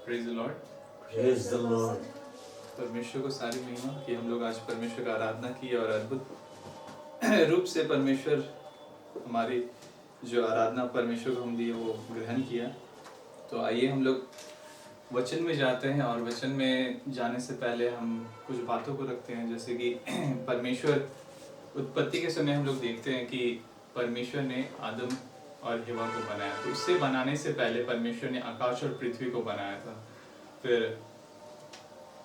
Praise the Lord. Praise the Lord. परमेश्वर को सारी महिमा कि हम लोग आज परमेश्वर का आराधना की और अद्भुत रूप से परमेश्वर हमारी जो आराधना परमेश्वर को हम दिए वो ग्रहण किया। तो आइए हम लोग वचन में जाते हैं और वचन में जाने से पहले हम कुछ बातों को रखते हैं, जैसे कि परमेश्वर उत्पत्ति के समय हम लोग देखते हैं कि परमेश्वर ने आदम और हवा को बनाया। तो उससे बनाने से पहले परमेश्वर ने आकाश और पृथ्वी को बनाया था, फिर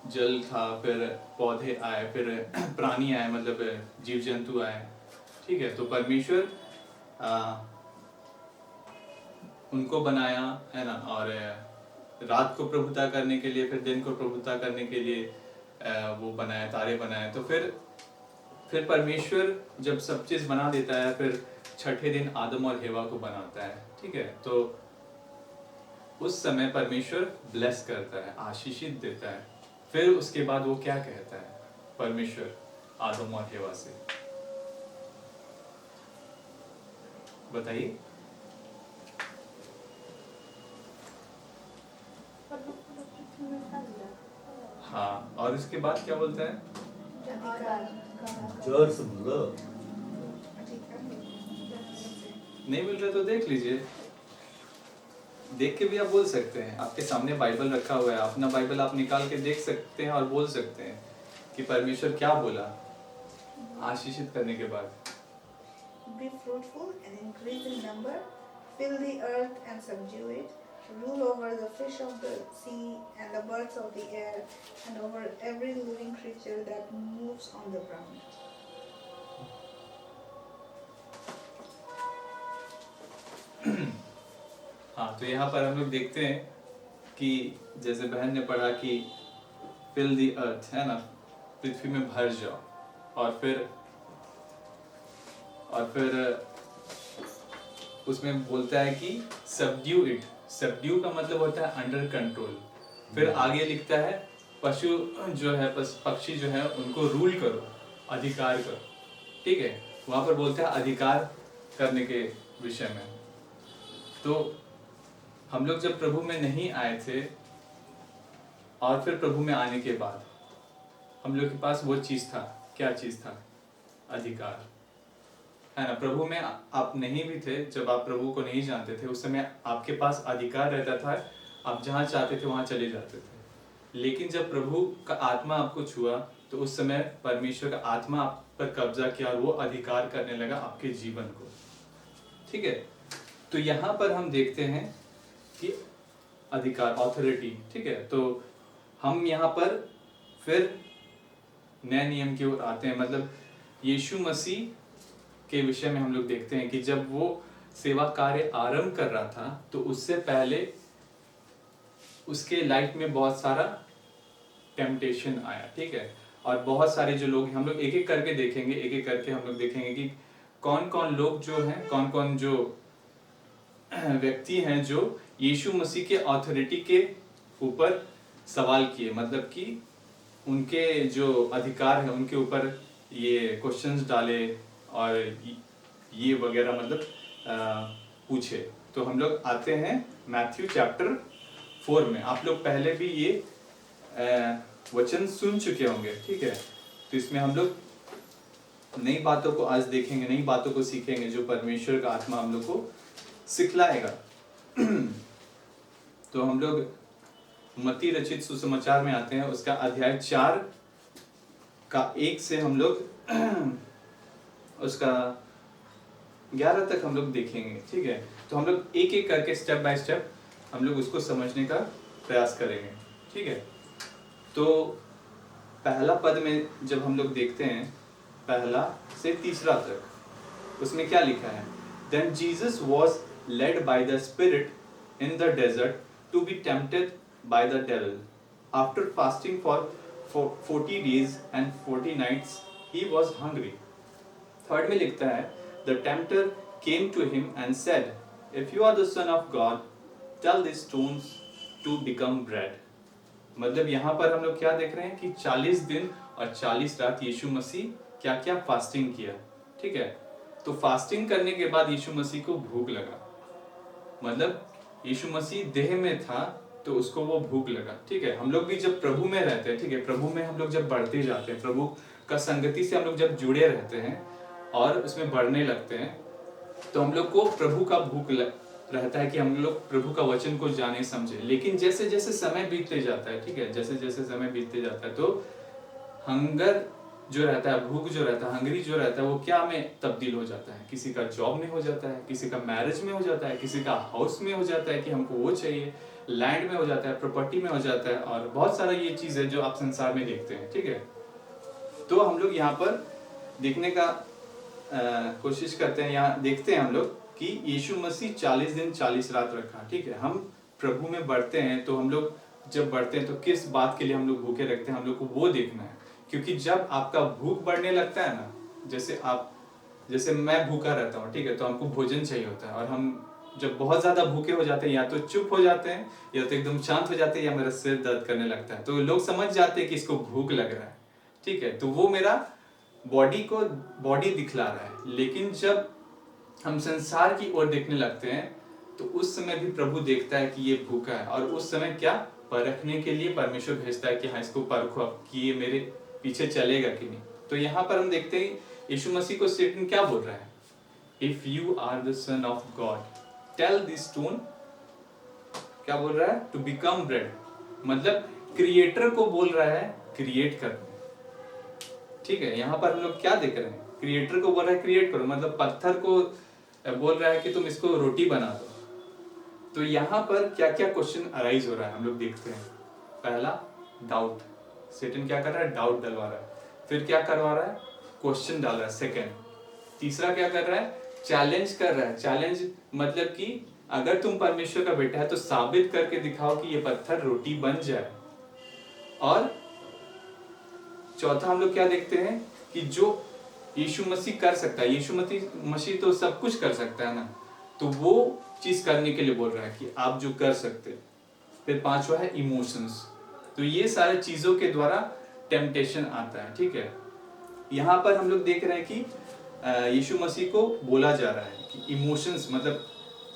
जल था, फिर पौधे आए, फिर प्राणी आए, मतलब जीव जंतु आए। ठीक है, तो परमेश्वर उनको बनाया है ना, और रात को प्रभुता करने के लिए, फिर दिन को प्रभुता करने के लिए वो बनाया, तारे बनाए। तो फिर परमेश्वर जब सब चीज बना देता है, फिर छठे दिन आदम और हवा को बनाता है। ठीक है, तो उस समय परमेश्वर ब्लेस करता है, आशीषित देता है। फिर उसके बाद वो क्या कहता है परमेश्वर आदम और हवा से, बताइए। हाँ, और इसके बाद क्या बोलता है? जोर से बोलो। नहीं मिल रहा तो देख लीजिए, देख के भी आप बोल सकते हैं। आपके सामने बाइबल रखा हुआ है, अपना बाइबल आप निकाल के देख सकते हैं और बोल सकते हैं कि परमेश्वर क्या बोला आशीषित करने के बाद। Be fruitful and increase in number, fill the earth and subdue it, rule over the fish of the sea and the birds of the air, and over every living creature that moves on the ground. हाँ, तो यहाँ पर हम लोग देखते हैं कि जैसे बहन ने पढ़ा कि फिल दी अर्थ, है ना, पृथ्वी में भर जाओ, और फिर उसमें बोलता है कि सबड्यू इट। सबड्यू का मतलब होता है अंडर कंट्रोल। फिर आगे लिखता है पशु जो है, पक्षी जो है, उनको रूल करो, अधिकार करो। ठीक है, वहां पर बोलता है अधिकार करने के विषय में। तो हम लोग जब प्रभु में नहीं आए थे और फिर प्रभु में आने के बाद हम लोग के पास वो चीज था। क्या चीज था? अधिकार, है ना। प्रभु में आप नहीं भी थे, जब आप प्रभु को नहीं जानते थे, उस समय आपके पास अधिकार रहता था, आप जहाँ चाहते थे वहाँ चले जाते थे। लेकिन जब प्रभु का आत्मा आपको छुआ तो उस समय परमेश्वर का आत्मा आप पर कब्जा किया और वो अधिकार करने लगा आपके जीवन को। ठीक है, तो यहाँ पर हम देखते हैं कि अधिकार, ऑथोरिटी। ठीक है, तो हम यहाँ पर फिर नए नियम की ओर आते हैं, मतलब यीशु मसीह के विषय में हम लोग देखते हैं कि जब वो सेवा कार्य आरंभ कर रहा था तो उससे पहले उसके लाइफ में बहुत सारा टेम्पटेशन आया। ठीक है, और बहुत सारे जो लोग, हम लोग एक एक करके देखेंगे, एक एक करके हम लोग देखेंगे कि कौन कौन लोग जो हैं, कौन कौन जो व्यक्ति हैं जो यीशु मसीह के ऑथोरिटी के ऊपर सवाल किए, मतलब कि उनके जो अधिकार है उनके ऊपर ये क्वेश्चंस डाले और ये वगैरह, मतलब पूछे। तो हम लोग आते हैं मैथ्यू चैप्टर 4 में। आप लोग पहले भी ये वचन सुन चुके होंगे। ठीक है, तो इसमें हम लोग नई बातों को आज देखेंगे, नई बातों को सीखेंगे जो परमेश्वर का आत्मा हम लोग को सिखलाएगा। तो हम लोग मत्ती रचित सुसमाचार में आते हैं, उसका अध्याय 4 का 1 से हम लोग उसका 11 तक हम लोग देखेंगे। ठीक है, तो हम लोग एक एक करके स्टेप बाय स्टेप हम लोग उसको समझने का प्रयास करेंगे। ठीक है, तो पहला पद में जब हम लोग देखते हैं, पहला से तीसरा तक, उसमें क्या लिखा है? Then Jesus was led by the Spirit in the desert to be tempted by the devil. After fasting for 40 days and 40 nights, he was hungry. Third में लिखता है, The tempter came to him and said, If you are the son of God, tell these stones to become bread. मतलब यहाँ पर हम लोग क्या देख रहे हैं कि 40 दिन और 40 रात यीशु मसीह क्या क्या फास्टिंग किया। ठीक है, तो फास्टिंग करने के बाद यीशु मसीह को भूख लगा। मतलब यीशु मसीह देह में था तो उसको वो भूख लगा। ठीक है, हम लोग भी जब प्रभु में रहते हैं, ठीक है, प्रभु में हम लोग जब बढ़ते जाते हैं, प्रभु का संगति से हम लोग जब जुड़े रहते हैं और उसमें बढ़ने लगते हैं, तो हम लोग को प्रभु का रहता है कि हम लोग प्रभु का वचन को जाने समझे। लेकिन जैसे जैसे समय बीतते जाता है, ठीक है, जैसे जैसे समय बीतते जाता है, तो हंगर जो रहता है, भूख जो रहता है, हंगरी जो रहता है, वो क्या में तब्दील हो जाता है? किसी का जॉब में हो जाता है, किसी का मैरिज में हो जाता है, किसी का हाउस में हो जाता है कि हमको वो चाहिए, लैंड में हो जाता है, प्रॉपर्टी में हो जाता है, और बहुत सारा ये चीज है जो आप संसार में देखते हैं। ठीक है, तो हम लोग यहाँ पर देखने का कोशिश करते हैं, यहाँ देखते हैं हम लोग कि यीशु मसीह 40 दिन 40 रात रखा। ठीक है, हम प्रभु में बढ़ते हैं, तो हम लोग जब बढ़ते हैं तो किस बात के लिए हम लोग भूखे रखते हैं, हम लोग को वो देखना है। क्योंकि जब आपका भूख बढ़ने लगता है ना, जैसे मैं भूखा रहता हूँ, ठीक है, तो हमको भोजन चाहिए होता है, और हम जब बहुत ज्यादा भूखे हो जाते हैं, या तो चुप हो जाते हैं, या तो एकदम शांत हो जाते हैं, या मेरा सिर दर्द करने लगता है, तो लोग समझ जाते हैं कि इसको भूख लग रहा है। ठीक है, तो वो मेरा बॉडी दिखला रहा है। लेकिन जब हम संसार की ओर देखने लगते हैं, तो उस समय भी प्रभु देखता है कि ये भूखा है, और उस समय क्या परखने के लिए परमेश्वर भेजता है कि हाँ, इसको परखो कि ये मेरे पीछे चलेगा कि नहीं। तो यहाँ पर हम देखते हैं यीशु मसीह को सैतान क्या बोल रहा है? If you are the son of God tell this stone, क्या बोल रहा है? To become bread. मतलब क्रिएटर को बोल रहा है क्रिएट करने। ठीक है, यहाँ पर हम लोग क्या देख रहे हैं? क्रिएटर को बोल रहा है क्रिएट करो, मतलब पत्थर को बोल रहा है कि तुम इसको रोटी बना दो। तो यहाँ पर क्या क्या क्वेश्चन अराइज हो रहा है हम लोग देखते हैं। पहला, डाउट। सैतान क्या कर रहा है? डाउट डलवा रहा है। फिर क्या करवा रहा है? क्वेश्चन डाल रहा है। सेकंड, तीसरा क्या कर रहा है? चैलेंज कर रहा है। चैलेंज मतलब कि अगर तुम परमेश्वर का बेटा है तो साबित करके दिखाओ कि ये पत्थर रोटी बन जाए। और चौथा हम लोग क्या देखते हैं कि जो यीशु मसीह कर सकता है, यीशु मसीह तो सब कुछ कर सकता है ना, तो वो चीज करने के लिए बोल रहा है कि आप जो कर सकते। फिर पांचवा है इमोशंस। तो ये सारे चीजों के द्वारा टेम्पटेशन आता है। ठीक है, यहाँ पर हम लोग देख रहे हैं कि यीशु मसीह को बोला जा रहा है कि इमोशंस, मतलब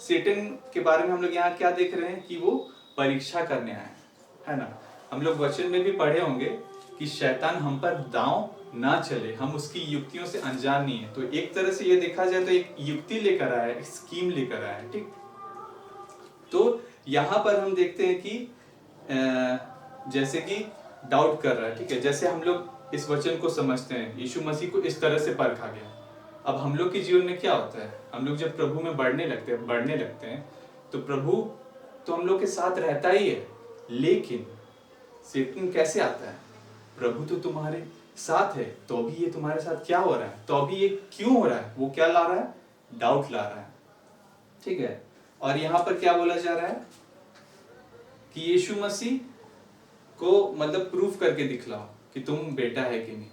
सैतान के बारे में हम लोग यहाँ क्या देख रहे हैं कि वो परीक्षा करने आया है ना। हम लोग वचन में भी पढ़े होंगे कि शैतान हम पर दांव ना चले, हम उसकी युक्तियों से अनजान नहीं है। तो एक तरह से ये देखा जाए तो एक युक्ति लेकर आया है, एक स्कीम लेकर आया है। ठीक, तो यहाँ पर हम देखते हैं कि जैसे कि डाउट कर रहा है। ठीक है, जैसे हम लोग इस वचन को समझते हैं, यीशु मसीह को इस तरह से परखा गया। अब हम लोग के जीवन में क्या होता है? हम लोग जब प्रभु में बढ़ने लगते हैं तो प्रभु तो हम लोग के साथ रहता ही है, लेकिन सैतान कैसे आता है? प्रभु तो तुम्हारे साथ है, तो भी ये तुम्हारे साथ क्या हो रहा है? तो अभी ये क्यों हो रहा है? वो क्या ला रहा है? डाउट ला रहा है। ठीक है, और यहाँ पर क्या बोला जा रहा है कि यीशु मसीह को मतलब प्रूफ करके दिखलाओ कि तुम बेटा है कि नहीं,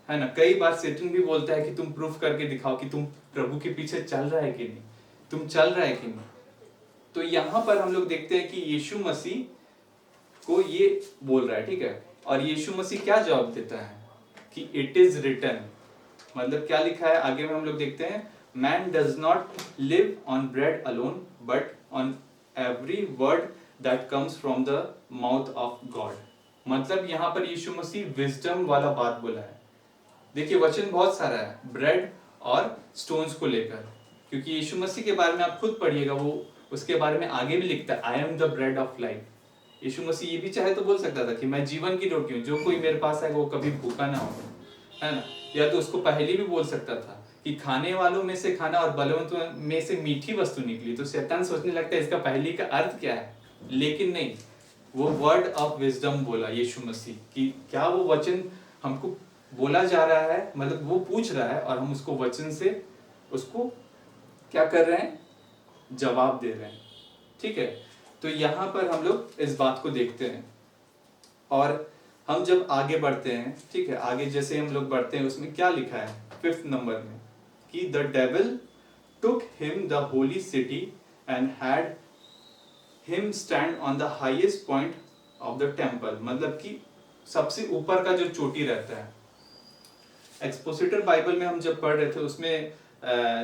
है ना। कई बार सैतान भी बोलता है कि तुम प्रूफ करके दिखाओ कि तुम प्रभु के पीछे चल रहा है कि नहीं, तुम चल रहा है कि नहीं। तो यहाँ पर हम लोग देखते हैं कि यीशु मसीह को ये बोल रहा है। ठीक है, और यीशु मसीह क्या जवाब देता है कि इट इज रिटन। मतलब क्या लिखा है आगे में हम लोग देखते हैं, man does not live on bread alone but on every word that comes from the mouth of God. मतलब यहाँ पर यीशु मसीह विजडम वाला बात बोला है। देखिए वचन बहुत सारा है ब्रेड और स्टोन्स को लेकर, क्योंकि यीशु मसीह के बारे में आप खुद पढ़िएगा, वो उसके बारे में आगे भी लिखता है, I am the bread of life. यीशु मसीह ये भी चाहे तो बोल सकता था कि मैं जीवन की रोटी हूँ, जो कोई मेरे पास आएगा वो कभी भूखा ना हो, है ना। या तो उसको पहले भी बोल सकता था कि खाने वालों में से खाना और बलवंतों में से मीठी वस्तु निकली। तो शैतान सोचने लगता है इसका पहली का अर्थ क्या है, लेकिन नहीं, वो वर्ड ऑफ विजडम बोला यीशु मसीह कि क्या वो वचन हमको बोला जा रहा है, मतलब वो पूछ रहा है और हम उसको वचन से उसको क्या कर रहे हैं, जवाब दे रहे हैं। ठीक है, तो यहाँ पर हम लोग इस बात को देखते हैं। और हम जब आगे बढ़ते हैं, ठीक है, आगे जैसे हम लोग बढ़ते हैं उसमें क्या लिखा है 5th नंबर में कि the devil took him the holy city and had him stand on the highest point of the temple. मतलब कि सबसे ऊपर का जो चोटी रहता है। एक्सपोजिटर बाइबल में हम जब पढ़ रहे थे उसमें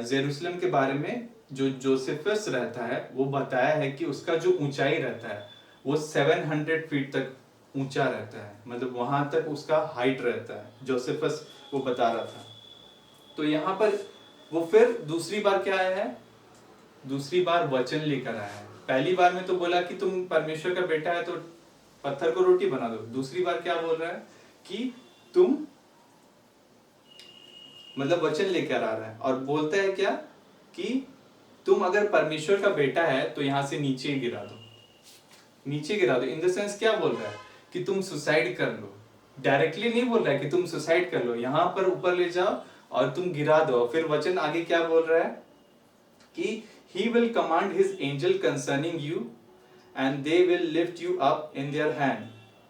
जेरूशलेम के बारे में जो जोसेफस रहता है वो बताया है कि उसका जो ऊंचाई रहता है वो 700 फीट तक ऊंचा रहता है, मतलब वहां तक उसका हाइट रहता है। जोसेफस वो बता रहा था। तो यहाँ पर वो फिर दूसरी बार क्या आया है, दूसरी बार वचन लेकर आया है। पहली बार में तो बोला कि तुम परमेश्वर का बेटा है तो पत्थर को रोटी बना दो। दूसरी बार क्या बोल रहा है कि तुम, मतलब वचन लेकर आ रहा है और बोलता है क्या कि तुम अगर परमेश्वर का बेटा है तो यहां से नीचे गिरा दो, नीचे गिरा दो। इन द सेंस क्या बोल रहा है कि तुम सुसाइड कर लो। डायरेक्टली नहीं बोल रहा है कि तुम सुसाइड कर लो, यहां पर ऊपर ले जाओ और तुम गिरा दो। फिर वचन आगे क्या बोल रहा है कि he will command his angel concerning you and they will lift you up in their hand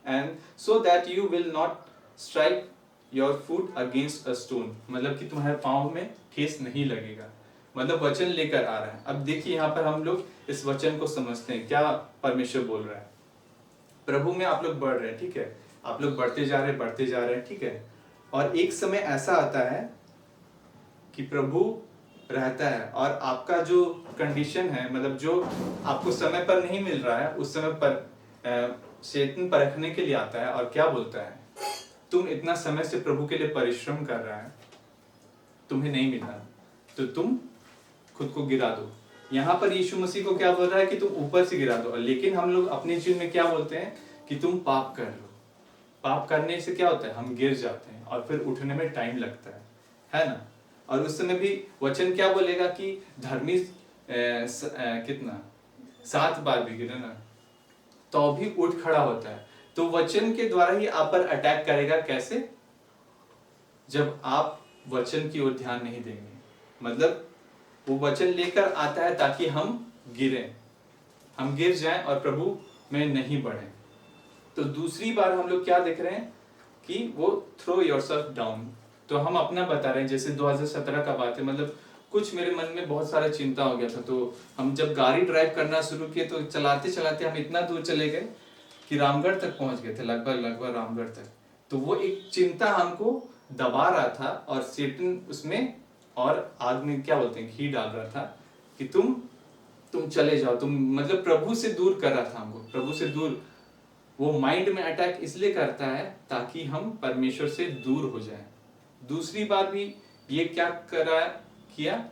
and so that you will not strike your foot against a stone। मतलब कि तुम्हारे पांव में ठेस नहीं लगेगा, मतलब वचन लेकर आ रहा है। अब देखिए यहाँ पर हम लोग इस वचन को समझते हैं क्या परमेश्वर बोल रहा है। प्रभु में आप लोग बढ़ रहे हैं, ठीक है, आप लोग बढ़ते जा रहे हैं, ठीक है। और एक समय ऐसा आता है कि प्रभु रहता है और आपका जो कंडीशन है, मतलब जो आपको समय पर नहीं मिल रहा है, उस समय पर शैतान परखने के लिए आता है और क्या बोलता है, तुम इतना समय से प्रभु के लिए परिश्रम कर रहा है, तुम्हें नहीं मिला तो तुम खुद को गिरा दो। यहाँ पर यीशु मसीह को क्या बोल रहा है कि तुम ऊपर से गिरा दो, लेकिन हम लोग अपने जीवन में क्या बोलते हैं कि तुम पाप कर लो। पाप करने से क्या होता है, हम गिर जाते हैं और फिर उठने में टाइम लगता है ना। और उस समय भी वचन क्या बोलेगा कि धर्मी कितना 7 बार भी गिरे ना तो भी उठ खड़ा होता है। तो वचन के द्वारा ही आप पर अटैक करेगा। कैसे? जब आप वचन की ओर ध्यान नहीं देंगे। मतलब वो वचन लेकर आता है ताकि हम गिरें, हम गिर जाएं और प्रभु में नहीं बढ़ें। तो दूसरी बार हम लोग क्या देख रहे हैं कि वो थ्रो योरसेल्फ डाउन। तो हम अपना बता रहे हैं, जैसे 2017 का बात है, मतलब कुछ मेरे मन में बहुत सारा चिंता हो गया था। तो हम जब गाड़ी ड्राइव करना शुरू किए तो चलाते चलाते हम इतना दूर चले गए कि रामगढ़ तक पहुंच गए थे, लगभग रामगढ़ तक। तो वो एक चिंता हमको दबा रहा था और शैतान उसमें और आग में क्या बोलते हैं घी डाल रहा था कि तुम चले जाओ, तुम मतलब प्रभु से दूर कर रहा था हमको, प्रभु से दूर। वो माइंड में अटैक इसलिए करता है ताकि हम परमेश्वर से दूर हो जाएं। दूसरी बार भी ये क्या किया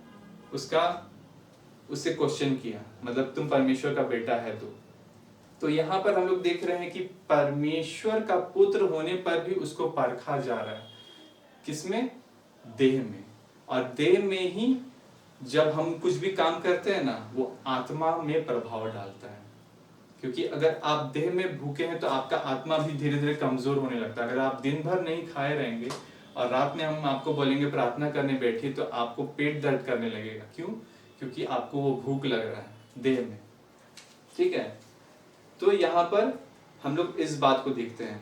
उससे क्वेश्चन किया, मतलब तुम परमेश्वर का बेटा है तो यहाँ पर हम लोग देख रहे हैं कि परमेश्वर का पुत्र होने पर भी उसको परखा जा रहा है। किसमें? देह में। और देह में ही जब हम कुछ भी काम करते हैं ना, वो आत्मा में प्रभाव डालता है। क्योंकि अगर आप देह में भूखे हैं तो आपका आत्मा भी धीरे धीरे कमजोर होने लगता है। अगर आप दिन भर नहीं खाए रहेंगे और रात में हम आपको बोलेंगे प्रार्थना करने बैठिए तो आपको पेट दर्द करने लगेगा। क्यों? क्योंकि आपको वो भूख लग रहा है देह में, ठीक है। तो यहाँ पर हम लोग इस बात को देखते हैं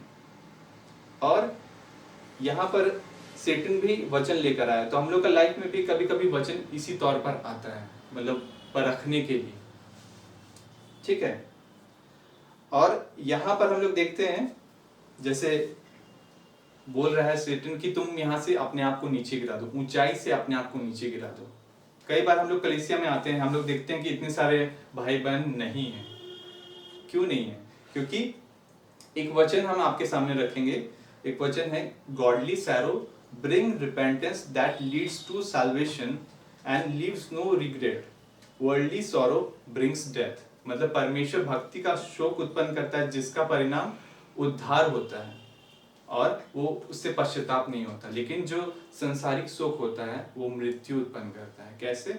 और यहाँ पर शैतान भी वचन लेकर आया। तो हम लोग का लाइफ में भी कभी कभी वचन इसी तौर पर आता है, मतलब परखने के लिए, ठीक है। और यहाँ पर हम लोग देखते हैं जैसे बोल रहा है शैतान कि तुम यहाँ से अपने आप को नीचे गिरा दो, ऊंचाई से अपने आप को नीचे गिरा दो। कई बार हम लोग कलीसिया में आते हैं, हम लोग देखते हैं कि इतने सारे भाई बहन नहीं है। क्यों नहीं है? क्योंकि एक वचन हम आपके सामने रखेंगे, एक वचन है godly sorrow bring repentance that leads to salvation and leaves no regret, worldly sorrow brings death. मतलब परमेश्वर भक्ति का शोक उत्पन्न करता है जिसका परिणाम उद्धार होता है और वो उससे पश्चाताप नहीं होता। लेकिन जो संसारिक शोक होता है वो मृत्यु उत्पन्न करता है। कैसे?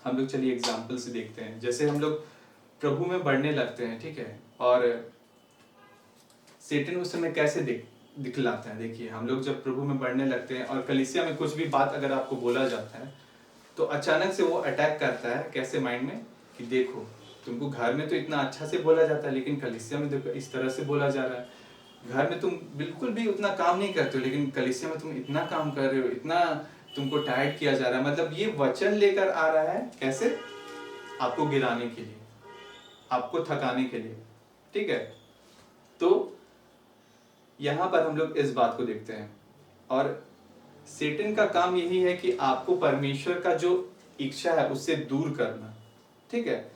हम लोग चलिए एग्जाम्पल से देखते हैं। जैसे हम लोग प्रभु में बढ़ने लगते हैं, ठीक है, और शैतान उस समय कैसे दिखलाता है। देखिए हम लोग जब प्रभु में बढ़ने लगते हैं और कलीसिया में कुछ भी बात अगर आपको बोला जाता है तो अचानक से वो अटैक करता है। कैसे? माइंड में कि देखो तुमको घर में तो इतना अच्छा से बोला जाता है लेकिन कलीसिया में देखो इस तरह से बोला जा रहा है। घर में तुम बिल्कुल भी उतना काम नहीं करते हो लेकिन कलीसिया में तुम इतना काम कर रहे हो, इतना तुमको टायर्ड किया जा रहा है। मतलब ये वचन लेकर आ रहा है। कैसे? आपको गिराने के लिए, आपको थकाने के लिए, ठीक है। तो यहाँ पर हम लोग इस बात को देखते हैं और शैतान का काम यही है कि आपको परमेश्वर का जो इच्छा है उससे दूर करना, ठीक है।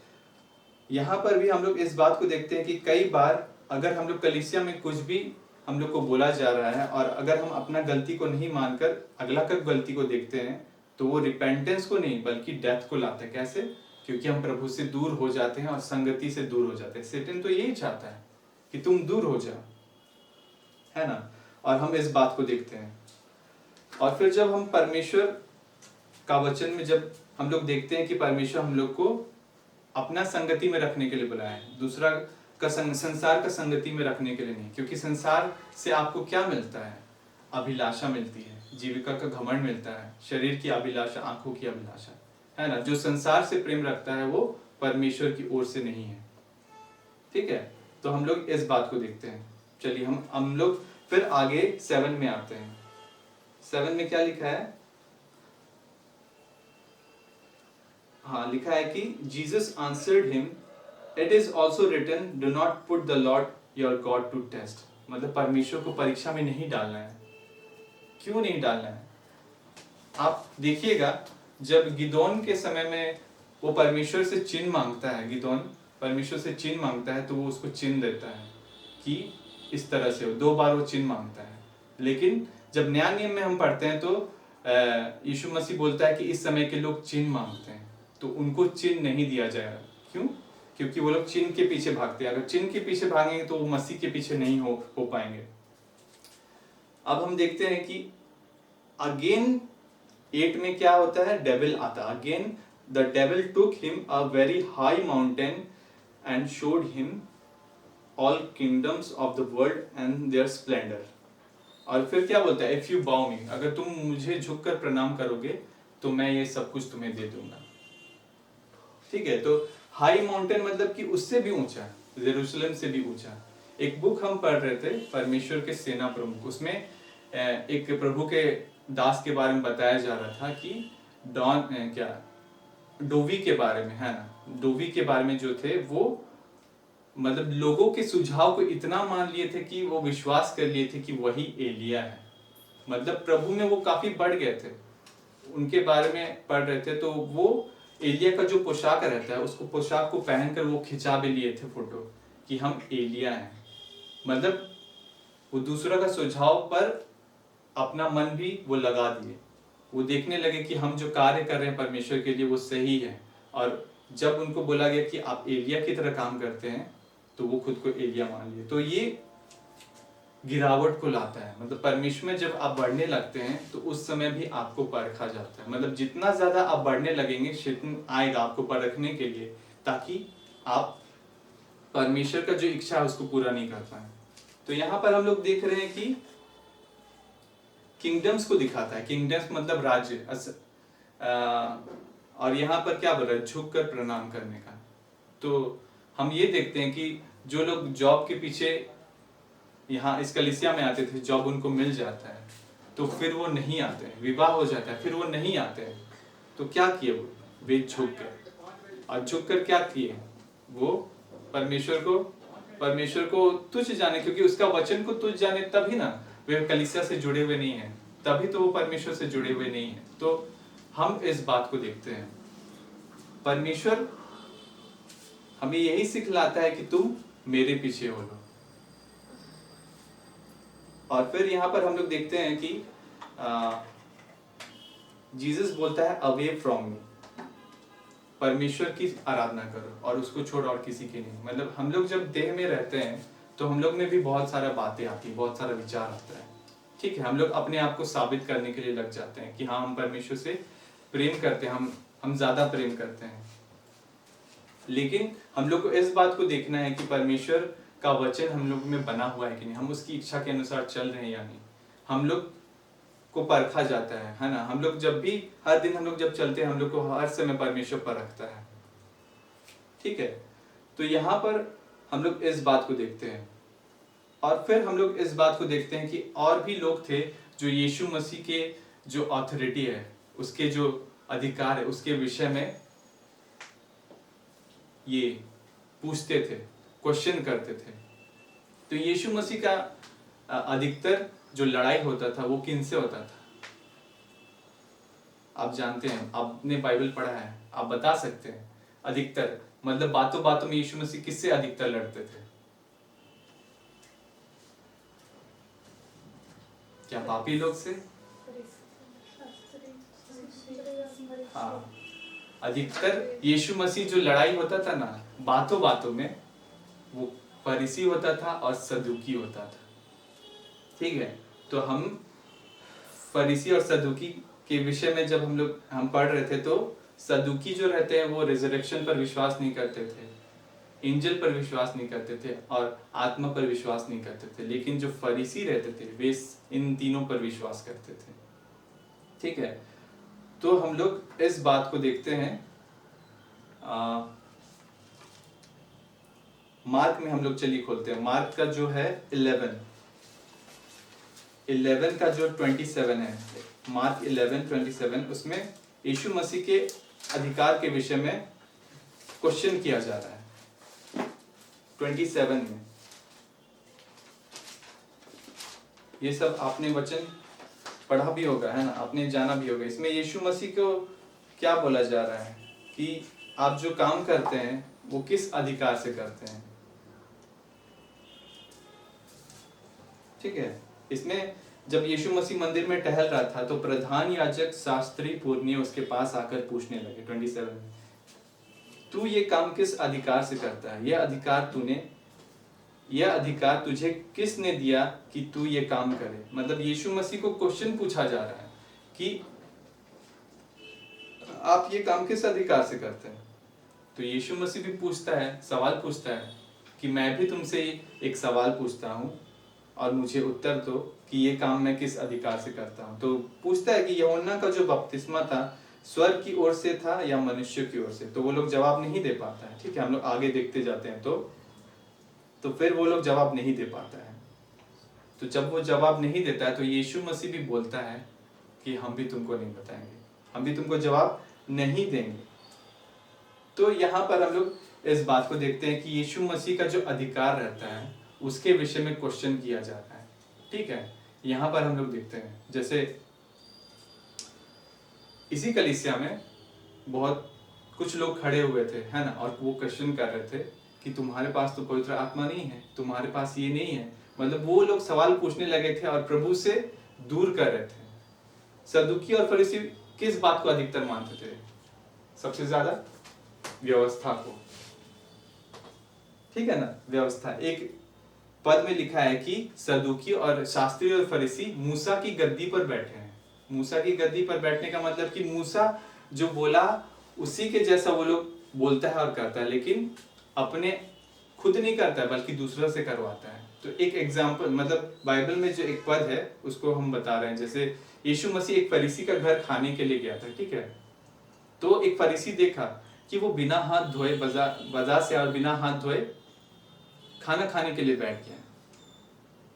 यहाँ पर भी हम लोग इस बात को देखते हैं कि कई बार अगर हम लोग कलीसिया में कुछ भी हम लोग को बोला जा रहा है और अगर हम अपना गलती को नहीं मानकर अगला का गलती को देखते हैं तो वो रिपेंटेंस को नहीं बल्कि डेथ को लाता है। कैसे? क्योंकि हम प्रभु से दूर हो जाते हैं और संगति से दूर हो जाते हैं। सैतान तो यही चाहता है कि तुम दूर हो जाओ, है ना? और हम इस बात को देखते हैं। और फिर जब हम परमेश्वर का वचन में जब हम लोग देखते हैं कि परमेश्वर हम लोग को अपना संगति में रखने के लिए बुलाया है, दूसरा का संसार का संगति में रखने के लिए नहीं। क्योंकि संसार से आपको क्या मिलता है? अभिलाषा मिलती है, जीविका का घमंड मिलता है, शरीर की अभिलाषा, आंखों की अभिलाषा, है ना? जो संसार से प्रेम रखता है वो परमेश्वर की ओर से नहीं है। ठीक है, तो हम लोग इस बात को देखते हैं। चलिए हम लोग फिर आगे 7 में आते हैं। 7 में क्या लिखा है? हाँ, लिखा है कि Jesus answered him, it is also written, do not put the Lord your God to test. मतलब परमेश्वर को परीक्षा में नहीं डालना है। क्यों नहीं डालना है? आप देखिएगा, जब गिदोन के समय में वो परमेश्वर से चिन्ह मांगता है, गिदोन परमेश्वर से चिन्ह मांगता है तो वो उसको चिन्ह देता है कि इस तरह से 2 बार वो चिन्ह मांगता है। लेकिन जब नया नियम में हम पढ़ते हैं तो यीशु मसीह बोलता है कि इस समय के लोग चिन्ह मांगते हैं, तो उनको चिन्ह नहीं दिया जाएगा। क्यों? क्योंकि वो लोग चिन्ह के पीछे भागते हैं। अगर चिन्ह के पीछे भागेंगे तो वो मसीह के पीछे नहीं हो पाएंगे। अब हम देखते हैं कि अगेन 8 में क्या होता है? डेविल आता है। Again the devil took him a very high mountain and showed him all kingdoms of the world and their splendour. और फिर क्या बोलता है? इफ यू बाउ मी, अगर तुम मुझे झुककर प्रणाम करोगे तो मैं ये सब कुछ तुम्हें दे दूंगा। ठीक है, तो हाई माउंटेन मतलब कि उससे भी ऊंचा, जेरूशलेम से भी ऊंचा। एक बुक हम पढ़ रहे थे, परमेश्वर के सेना प्रमुख, उसमें एक प्रभु के दास के बारे में बताया जा रहा था कि डोवी के बारे में, है ना? डोवी के बारे में जो थे वो मतलब लोगों के सुझाव को इतना मान लिए थे कि वो विश्वास कर लिए थे कि वही एलिया है। मतलब प्रभु में वो काफी बढ़ गए थे, उनके बारे में पढ़ रहे थे। तो वो एलिया का जो पोशाक रहता है, उसको पोशाक को पहनकर वो खिंचा भी लिए थे फोटो कि हम एलिया हैं। मतलब वो दूसरा का सुझाव पर अपना मन भी वो लगा दिए। वो देखने लगे कि हम जो कार्य कर रहे हैं परमेश्वर के लिए वो सही है। और जब उनको बोला गया कि आप एलिया की तरह काम करते हैं तो वो खुद को एलिया मान लिए। तो ये गिरावट को लाता है। मतलब परमेश्वर में जब आप बढ़ने लगते हैं तो उस समय भी आपको परखा जाता है। मतलब जितना ज्यादा आप बढ़ने लगेंगे, शैतान आएगा आपको परखने के लिए, ताकि आप परमेश्वर का जो इच्छा है उसको पूरा नहीं कर पाए। तो यहाँ पर हम लोग देख रहे हैं कि किंगडम्स को दिखाता है। किंगडम्स मतलब राज्य। और यहाँ पर क्या बोल रहा है? झुक कर प्रणाम करने का। तो हम ये देखते हैं कि जो लोग जॉब के पीछे यहाँ इस कलीसिया में आते थे, जॉब उनको मिल जाता है तो फिर वो नहीं आते हैं, विवाह हो जाता है फिर वो नहीं आते हैं। तो क्या किए वो? वे झुक गए। और झुक कर क्या किए? वो परमेश्वर को तुच्छ जाने, क्योंकि उसका वचन को तुच्छ जाने, तभी ना वे कलीसिया से जुड़े हुए नहीं है, तभी तो वो परमेश्वर से जुड़े हुए नहीं है। तो हम इस बात को देखते हैं, परमेश्वर हमें यही सिखलाता है कि तुम मेरे पीछे हो लो। और फिर यहाँ पर हम लोग देखते हैं कि जीसस बोलता है अवे फ्रॉम मी, परमेश्वर की आराधना करो और उसको छोड़ और किसी की नहीं। मतलब हम लोग जब देह में रहते हैं तो हम लोग में भी बहुत सारा बातें आती है, बहुत सारा विचार आता है। ठीक है, हम लोग अपने आप को साबित करने के लिए लग जाते हैं कि हाँ हम परमेश्वर से प्रेम करते हैं, हम ज्यादा प्रेम करते हैं। लेकिन हम लोग को इस बात को देखना है कि परमेश्वर का वचन हम लोग में बना हुआ है कि नहीं, हम उसकी इच्छा के अनुसार चल रहे हैं या नहीं। हम लोग को परखा जाता है ना? हम लोग जब भी हर दिन हम लोग जब चलते हैं, हम लोग को हर समय परमेश्वर परखता है। ठीक है, तो यहाँ पर हम लोग इस बात को देखते हैं। और फिर हम लोग इस बात को देखते हैं कि और भी लोग थे जो यीशु मसीह के जो अथॉरिटी है, उसके जो अधिकार है, उसके विषय में ये पूछते थे, क्वेश्चन करते थे। तो यीशु मसीह का अधिकतर जो लड़ाई होता था वो किनसे होता था? आप जानते हैं, आपने बाइबल पढ़ा है, आप बता सकते हैं। अधिकतर मतलब बातों बातों में यीशु मसीह किससे अधिकतर लड़ते थे? क्या पापी लोग से? हाँ, अधिकतर यीशु मसीह जो लड़ाई होता था ना बातों बातों में, वो फरीसी होता था और सदूकी होता था। ठीक है, तो हम फरीसी और सदूकी के विषय में जब हम पढ़ रहे थे, तो सदूकी जो रहते हैं वो रिजरेक्शन पर विश्वास नहीं करते थे, एंजल पर विश्वास नहीं करते थे और आत्मा पर विश्वास नहीं करते थे। लेकिन जो फरीसी रहते थे वे इन तीनों पर विश्वास करते थे। ठीक है, तो हम लोग इस बात को देखते हैं मार्क में। हम लोग चलिए खोलते हैं मार्क का जो है 11 का जो 27 है, मार्क 11:27, उसमें यीशु मसीह के अधिकार के विषय में क्वेश्चन किया जा रहा है 27 में। ये सब आपने वचन पढ़ा भी होगा, है ना, आपने जाना भी होगा। इसमें यीशु मसीह को क्या बोला जा रहा है कि आप जो काम करते हैं वो किस अधिकार से करते हैं। ठीक है, इसमें जब यीशु मसीह मंदिर में टहल रहा था तो प्रधान याजक, शास्त्री, पुरनिये उसके पास आकर पूछने लगे 27 में, तू ये काम किस अधिकार से करता है? यह अधिकार तुझे किसने दिया कि तू ये काम करे? मतलब यीशु मसीह को क्वेश्चन पूछा जा रहा है कि आप ये काम किस अधिकार से करते हैं। तो यीशु मसीह भी पूछता है, सवाल पूछता है कि मैं भी तुमसे एक सवाल पूछता हूँ और मुझे उत्तर दो कि ये काम मैं किस अधिकार से करता हूँ। तो पूछता है कि यूहन्ना का जो बपतिस्मा था स्वर्ग की ओर से था या मनुष्य की ओर से? तो वो लोग जवाब नहीं दे पाता है। ठीक है, हम लोग आगे देखते जाते हैं तो फिर वो लोग जवाब नहीं दे पाता है। तो जब वो जवाब नहीं देता है तो यीशु मसीह भी बोलता है कि हम भी तुमको नहीं बताएंगे, हम भी तुमको जवाब नहीं देंगे। तो यहाँ पर हम लोग इस बात को देखते हैं कि यीशु मसीह का जो अधिकार रहता है उसके विषय में क्वेश्चन किया जाता है। ठीक है, यहाँ पर हम लोग देखते हैं जैसे इसी कलीसिया में बहुत कुछ लोग खड़े हुए थे, है ना, और वो क्वेश्चन कर रहे थे कि तुम्हारे पास तो पवित्र आत्मा नहीं है, तुम्हारे पास ये नहीं है। मतलब वो लोग सवाल पूछने लगे थे और प्रभु से दूर कर रहे थे। सदूकी और फरीसी किस बात को अधिकतर मानते थे? सबसे ज्यादा व्यवस्था को। ठीक है ना, व्यवस्था। एक पद में लिखा है कि सदूकी और शास्त्री और फरीसी मूसा की गद्दी पर बैठे हैं। मूसा की गद्दी पर बैठने का मतलब कि मूसा जो बोला उसी के जैसा वो लोग बोलता है और करता है, लेकिन अपने खुद नहीं करता है बल्कि दूसरों से करवाता है। तो एक एग्जाम्पल, मतलब बाइबल में जो एक पद है उसको हम बता रहे हैं। जैसे यीशु मसीह एक फरीसी का घर खाने के लिए गया था। ठीक है, तो एक फरीसी देखा कि वो बिना हाथ धोए बाजार से और बिना हाथ धोए खाना खाने के लिए बैठ गया।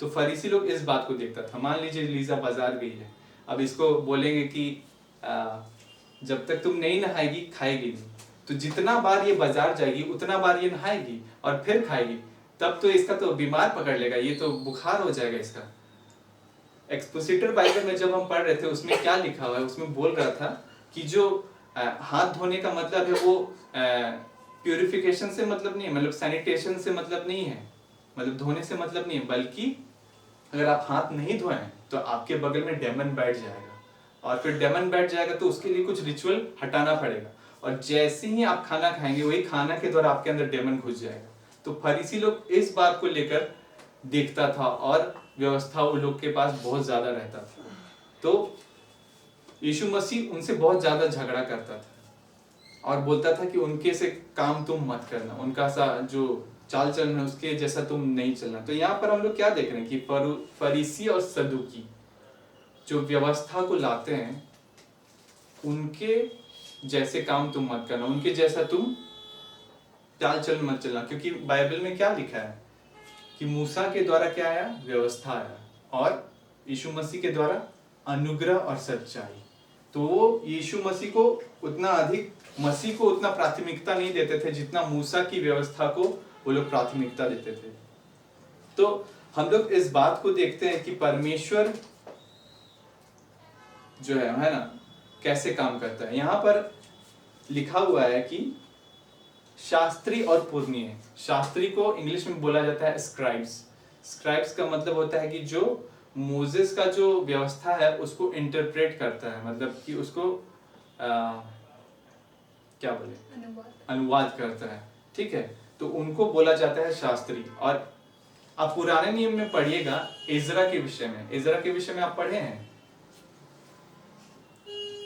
तो फरीसी लोग इस बात को देखता था। मान लीजिए लीजा बाजार गई है, अब इसको बोलेंगे कि जब तक तुम नहीं नहाएगी खाएगी नहीं। तो जितना बार ये बाजार जाएगी उतना बार ये नहाएगी और फिर खाएगी, तब तो इसका तो बीमार पकड़ लेगा, ये तो बुखार हो जाएगा इसका। एक्सपोजिटर बाइबल में जब हम पढ़ रहे थे उसमें क्या लिखा हुआ है, उसमें बोल रहा था कि जो हाथ धोने का मतलब है वो प्यूरिफिकेशन से मतलब नहीं है, मतलब सैनिटेशन से मतलब नहीं है, मतलब धोने से मतलब नहीं है, बल्कि अगर आप हाथ नहीं धोएं तो आपके बगल में डेमन बैठ जाएगा और फिर डेमन बैठ जाएगा तो उसके लिए कुछ रिचुअल हटाना पड़ेगा और जैसे ही आप खाना खाएंगे वही खाना के द्वारा आपके अंदर डेमन घुस जाएगा। तो फरीसी लोग इस बात को लेकर देखता था और व्यवस्था वो लोग के पास बहुत ज्यादा रहता था। तो यीशु मसीह उनसे बहुत ज्यादा झगड़ा करता था और बोलता था कि उनके से काम तुम मत करना, उनका सा जो चाल चलन है उसके जैसा तुम नहीं चलना। तो यहाँ पर हम लोग क्या देख रहे हैं कि फरीसी और सदूकी जो व्यवस्था को लाते हैं उनके जैसे काम तुम मत करना, उनके जैसा तुम चाल चलन मत चलना। क्योंकि बाइबल में क्या लिखा है कि मूसा के द्वारा क्या आया? व्यवस्था आया और यीशु मसीह के द्वारा अनुग्रह और सच्चाई। तो वो यीशु मसीह को उतना प्राथमिकता नहीं देते थे जितना मूसा की व्यवस्था को वो लोग प्राथमिकता देते थे। तो हम लोग इस बात को देखते हैं कि परमेश्वर जो है ना, कैसे काम करता है। यहाँ पर लिखा हुआ है कि शास्त्री और पूर्णीय। शास्त्री को इंग्लिश में बोला जाता है स्क्राइब्स। स्क्राइब्स का मतलब होता है कि जो मोजेस का जो व्यवस्था है उसको इंटरप्रेट करता है, मतलब कि उसको क्या बोले, अनुवाद करता है, ठीक है। तो उनको बोला जाता है शास्त्री। और आप पुराने नियम में पढ़िएगा इजरा के विषय में, इजरा के विषय में आप पढ़े हैं,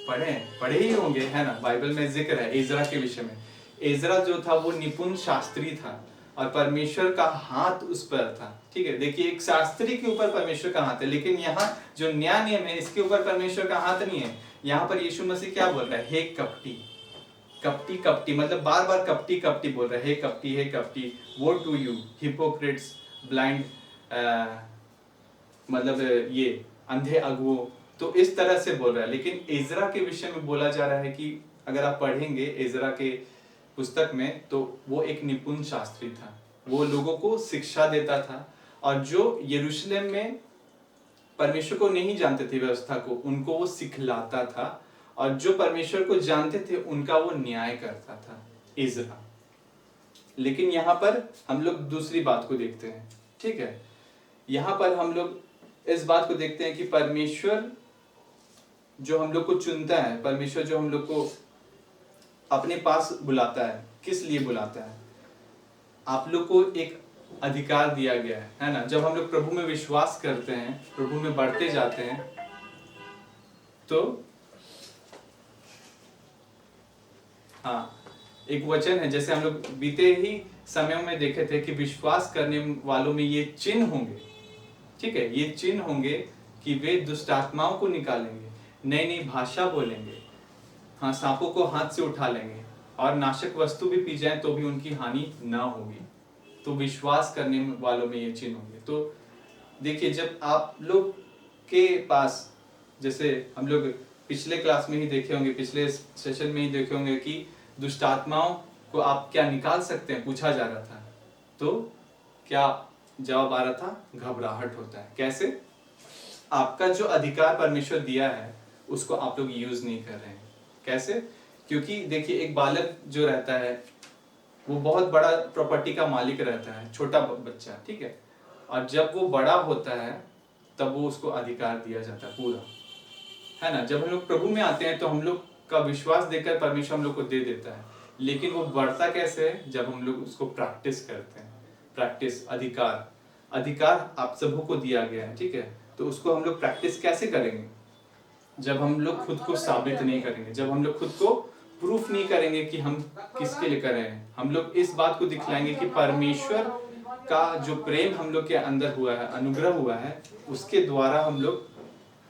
पढ़े ही होंगे, है ना। बाइबल में जिक्र है इजरा के विषय में। इजरा जो था वो निपुण शास्त्री था और परमेश्वर का हाथ उस पर था, ठीक है। देखिए एक शास्त्री के ऊपर परमेश्वर का हाथ है, लेकिन यहाँ जो न्याय नियम है इसके ऊपर परमेश्वर का हाथ नहीं है। यहाँ पर यीशु मसीह क्या बोल रहा है, हे कपटी, कपटी कपटी, मतलब बार बार कपटी कपटी बोल रहा है, हे कपटी, हे कपटी, वो टू यू हिपोक्रेट्स, ब्लाइंड, मतलब ये अंधे अगुओं। तो इस तरह से बोल रहा है। लेकिन इजरा के विषय में बोला जा रहा है कि अगर आप पढ़ेंगे इजरा के पुस्तक में तो वो एक निपुण शास्त्री था, वो लोगों को शिक्षा देता था। और जो यरूशलेम में परमेश्वर को नहीं जानते थे व्यवस्था को, उनको वो सिखलाता था। और जो परमेश्वर को जानते थे उनका वो न्याय करता था, इजरा। लेकिन यहाँ पर हम लोग दूसरी बात को देखते हैं, ठीक है। यहाँ पर हम लोग इस बात को देखते हैं कि परमेश्वर जो हम लोग को चुनता है, परमेश्वर जो हम लोग को अपने पास बुलाता है, किस लिए बुलाता है। आप लोग को एक अधिकार दिया गया है ना। जब हम लोग प्रभु में विश्वास करते हैं, प्रभु में बढ़ते जाते हैं, तो हाँ, एक वचन है, जैसे हम लोग बीते ही समयों में देखे थे कि विश्वास करने वालों में ये चिन्ह होंगे, ठीक है। ये चिन्ह होंगे कि वे दुष्ट आत्माओं को निकालेंगे, नई नई भाषा बोलेंगे, हाँ, सांपों को हाथ से उठा लेंगे, और नाशक वस्तु भी पी जाए तो भी उनकी हानि ना होगी। तो विश्वास करने वालों में ये चिन्ह होंगे। तो देखिए जब आप लोग के पास, जैसे हम लोग पिछले क्लास में ही देखे होंगे, पिछले सेशन में ही देखे होंगे कि दुष्ट आत्माओं को आप क्या निकाल सकते हैं, पूछा जा रहा था। तो क्या जवाब आ रहा था, घबराहट होता है। कैसे? आपका जो अधिकार परमेश्वर दिया है उसको आप लोग यूज नहीं कर रहे हैं। कैसे? क्योंकि देखिए एक बालक जो रहता है वो बहुत बड़ा प्रॉपर्टी का मालिक रहता है, छोटा बच्चा, ठीक है। और जब वो बड़ा होता है तब वो उसको अधिकार दिया जाता है पूरा, है ना। जब हम लोग प्रभु में आते हैं तो हम लोग का विश्वास देकर परमेश्वर हम लोग को दे देता है। लेकिन वो बढ़ता कैसे है? जब हम लोग उसको प्रैक्टिस करते हैं। प्रैक्टिस, अधिकार आप सबों को दिया गया है, ठीक है। तो उसको हम लोग प्रैक्टिस कैसे करेंगे? जब हम लोग खुद को साबित नहीं करेंगे, जब हम लोग खुद को प्रूफ नहीं करेंगे कि हम किसके लिए कर रहे हैं। हम लोग इस बात को दिखलाएंगे कि परमेश्वर का जो प्रेम हम लोग के अंदर हुआ है, अनुग्रह हुआ है, उसके द्वारा हम लोग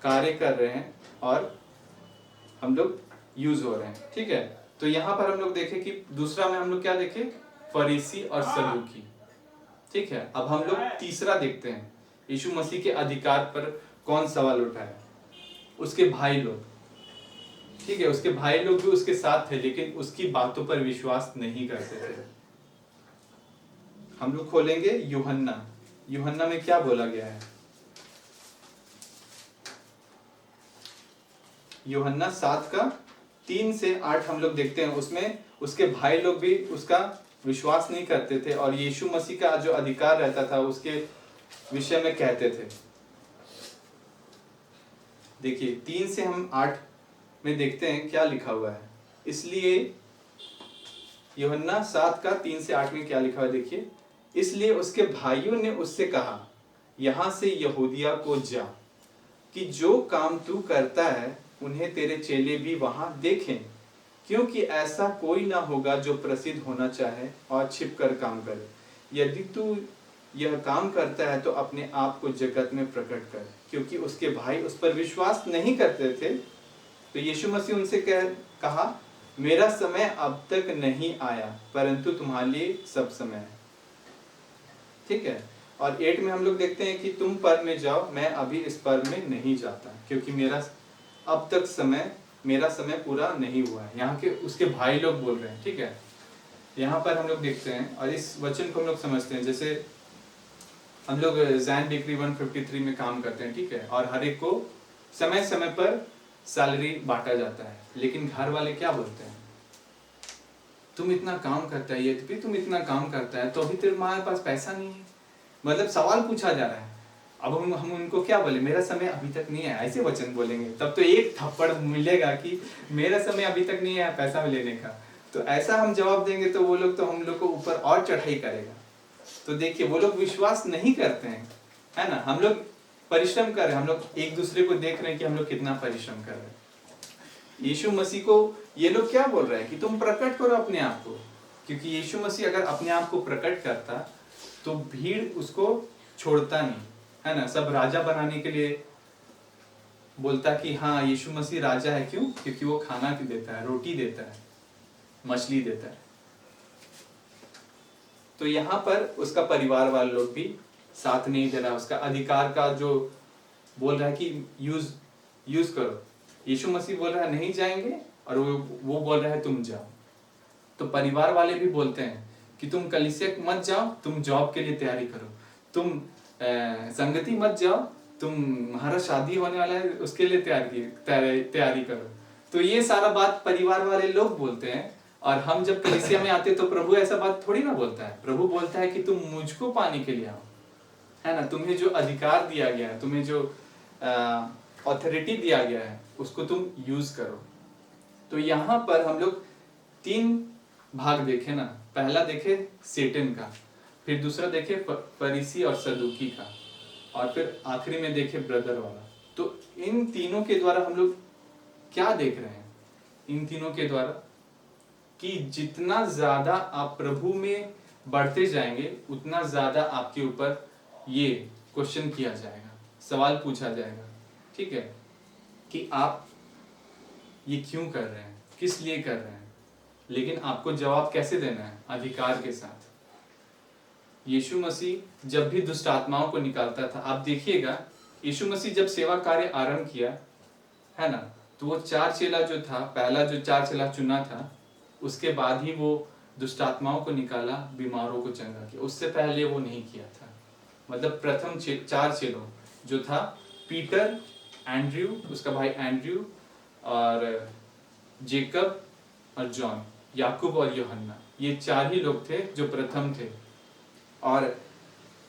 कार्य कर रहे हैं और हम लोग यूज हो रहे हैं, ठीक है। तो यहाँ पर हम लोग देखें कि दूसरा में हम लोग क्या देखें, फरीसी और सदूकी, ठीक है। अब हम लोग तीसरा देखते हैं, यीशु मसीह के अधिकार पर कौन सवाल उठाया? उसके भाई लोग, ठीक है। उसके भाई लोग भी उसके साथ थे लेकिन उसकी बातों पर विश्वास नहीं करते थे। हम लोग खोलेंगे यूहन्ना में क्या बोला गया है। यूहन्ना 7:3 से 8 हम लोग देखते हैं। उसमें उसके भाई लोग भी उसका विश्वास नहीं करते थे और यीशु मसीह का जो अधिकार रहता था उसके विषय में कहते थे। देखिए 3 से हम 8 में देखते हैं क्या लिखा हुआ है। इसलिए यूहन्ना 7:3 से 8 में क्या लिखा हुआ है, देखिए। इसलिए उसके भाइयों ने उससे कहा, यहाँ से यहूदिया को जा, कि जो काम तू करता है उन्हें तेरे चेले भी वहां देखें, क्योंकि ऐसा कोई ना होगा जो प्रसिद्ध होना चाहे और छिपकर काम करे। यदि तू यह काम करता है तो अपने आप को जगत में प्रकट कर। क्योंकि उसके भाई उस पर विश्वास नहीं करते थे तो यीशु मसीह उनसे कहा, मेरा समय अब तक नहीं आया परंतु तुम्हारे लिए सब समय है, ठीक है। और 8 में हम लोग देखते हैं कि तुम पर में जाओ, मैं अभी इस पर में नहीं जाता, क्योंकि मेरा समय पूरा नहीं हुआ है। यहाँ के उसके भाई लोग बोल रहे हैं, ठीक है। यहाँ पर हम लोग देखते हैं और इस वचन को हम लोग समझते हैं। जैसे हम लोग जैन बेकरी 153 में काम करते हैं, ठीक है। और हर एक को समय समय पर सैलरी बांटा जाता है, लेकिन घर वाले क्या बोलते हैं? तुम इतना काम करता है, ये भी तुम इतना काम करता है, तो अभी तेरे हमारे पास पैसा नहीं है। मतलब सवाल पूछा जा रहा है। अब हम उनको क्या बोले, मेरा समय अभी तक नहीं है, ऐसे वचन बोलेंगे तब तो एक थप्पड़ मिलेगा कि मेरा समय अभी तक नहीं है पैसा लेने का। तो ऐसा हम जवाब देंगे तो वो लोग तो हम लोग को ऊपर और चढ़ाई करेगा। तो देखिए वो लोग विश्वास नहीं करते हैं, है ना। हम लोग परिश्रम कर रहे हैं, हम लोग एक दूसरे को देख रहे हैं कि हम लोग कितना परिश्रम कर रहे हैं। यीशु मसीह को ये लोग क्या बोल रहे हैं कि तुम प्रकट करो अपने आप को, क्योंकि यीशु मसीह अगर अपने आप को प्रकट करता तो भीड़ उसको छोड़ता नहीं, है ना। सब राजा बनाने के लिए बोलता कि हाँ यीशु मसीह राजा है। क्यों? क्योंकि वो खाना देता है, रोटी देता है, मछली देता है। तो यहाँ पर उसका परिवार वाले लोग भी साथ नहीं दे रहा, उसका अधिकार का जो बोल रहा है कि यूज करो। यीशु मसीह बोल रहा है नहीं जाएंगे, और वो बोल रहा है तुम जाओ। तो परिवार वाले भी बोलते हैं कि तुम कलीसिया मत जाओ, तुम जॉब के लिए तैयारी करो, तुम संगति मत जाओ, तुम्हारा शादी होने वाला है उसके लिए तैयारी करो। तो ये सारा बात परिवार वाले लोग बोलते हैं। और हम जब कलीसिया में आते तो प्रभु ऐसा बात थोड़ी ना बोलता है। प्रभु बोलता है कि तुम मुझको पाने के लिए आओ, है ना। तुम्हें जो अधिकार दिया गया है, तुम्हें जो ऑथोरिटी दिया गया है, उसको तुम यूज करो। तो यहाँ पर हम लोग 3 भाग देखे ना। पहला देखे सेटन का, फिर दूसरा देखे फरीसी और सदूकी का, और फिर आखिरी में देखे ब्रदर वाला। तो इन तीनों के द्वारा हम लोग क्या देख रहे हैं? इन तीनों के द्वारा कि जितना ज्यादा आप प्रभु में बढ़ते जाएंगे उतना ज्यादा आपके ऊपर ये क्वेश्चन किया जाएगा, सवाल पूछा जाएगा, ठीक है, कि आप ये क्यों कर रहे हैं, किस लिए कर रहे हैं। लेकिन आपको जवाब कैसे देना है? अधिकार के साथ। यीशु मसीह जब भी दुष्ट आत्माओं को निकालता था, आप देखिएगा यीशु मसीह जब सेवा कार्य आरंभ किया, है ना, तो वो 4 चेला जो था, पहला जो 4 चेला चुना था, उसके बाद ही वो दुष्ट आत्माओं को निकाला, बीमारों को चंगा किया। उससे पहले वो नहीं किया था। मतलब प्रथम 4 चेलों जो था पीटर, एंड्रयू, उसका भाई एंड्रयू, और जेकब और जॉन, याकूब और यूहन्ना, ये 4 ही लोग थे जो प्रथम थे। और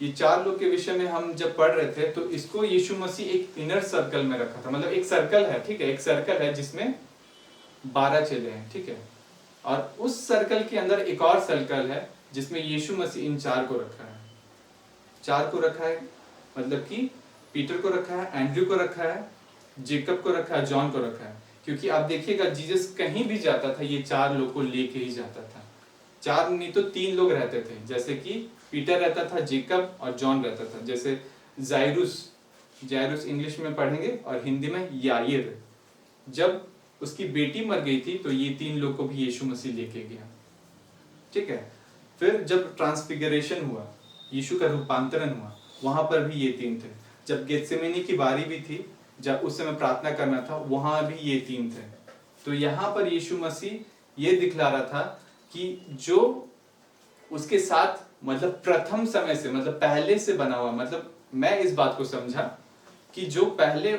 ये 4 लोग के विषय में हम जब पढ़ रहे थे तो इसको यीशु मसीह एक इनर सर्कल में रखा था। मतलब एक सर्कल है, ठीक है, एक सर्कल है जिसमें 12 चेले हैं, ठीक है। और उस सर्कल के अंदर एक और सर्कल है जिसमें यीशु मसीह इन 4 को रखा है। 4 को रखा है, मतलब कि पीटर को रखा है, एंड्रयू को रखा है, जेकब को रखा है, जॉन को रखा है। क्योंकि आप देखिएगा जीसस कहीं भी जाता था ये 4 लोग को लेके ही जाता था। 4 नहीं तो 3 लोग रहते थे, जैसे कि पीटर रहता था, जेकब और जॉन रहता था। जैसे जायरुस इंग्लिश में पढ़ेंगे और हिंदी में याईर, जब उसकी बेटी मर गई थी तो ये 3 लोग को भी यीशु मसीह लेके गया, ठीक है। फिर जब ट्रांसफिगरेशन हुआ, यीशु का रूपांतरण हुआ, वहां पर भी ये 3 थे। जब गेत्सेमनी की बारी भी थी, जब उस समय प्रार्थना करना था, वहां भी ये 3 थे। तो यहाँ पर यीशु मसीह ये दिखला रहा था कि जो उसके साथ मतलब प्रथम समय से, मतलब पहले से बना हुआ, मतलब मैं इस बात को समझा कि जो पहले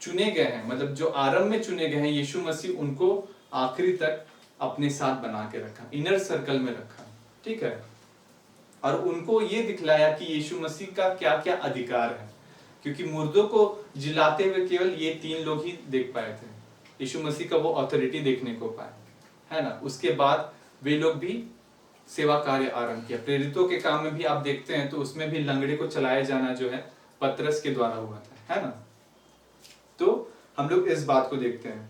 चुने गए हैं, मतलब जो आरंभ में चुने गए हैं, यीशु मसीह उनको आखिरी तक अपने साथ बना के रखा, इनर सर्कल में रखा, ठीक है। और उनको ये दिखलाया कि यीशु मसीह का क्या क्या अधिकार है, क्योंकि मुर्दों को जिलाते हुए केवल ये 3 लोग ही देख पाए थे। यीशु मसीह का वो ऑथोरिटी देखने को पाए, है ना। उसके बाद वे लोग भी सेवा कार्य आरंभ किया। प्रेरितों के काम में भी आप देखते हैं तो उसमें भी लंगड़े को चलाया जाना जो है पतरस के द्वारा हुआ था, है ना। तो हम लोग इस बात को देखते हैं।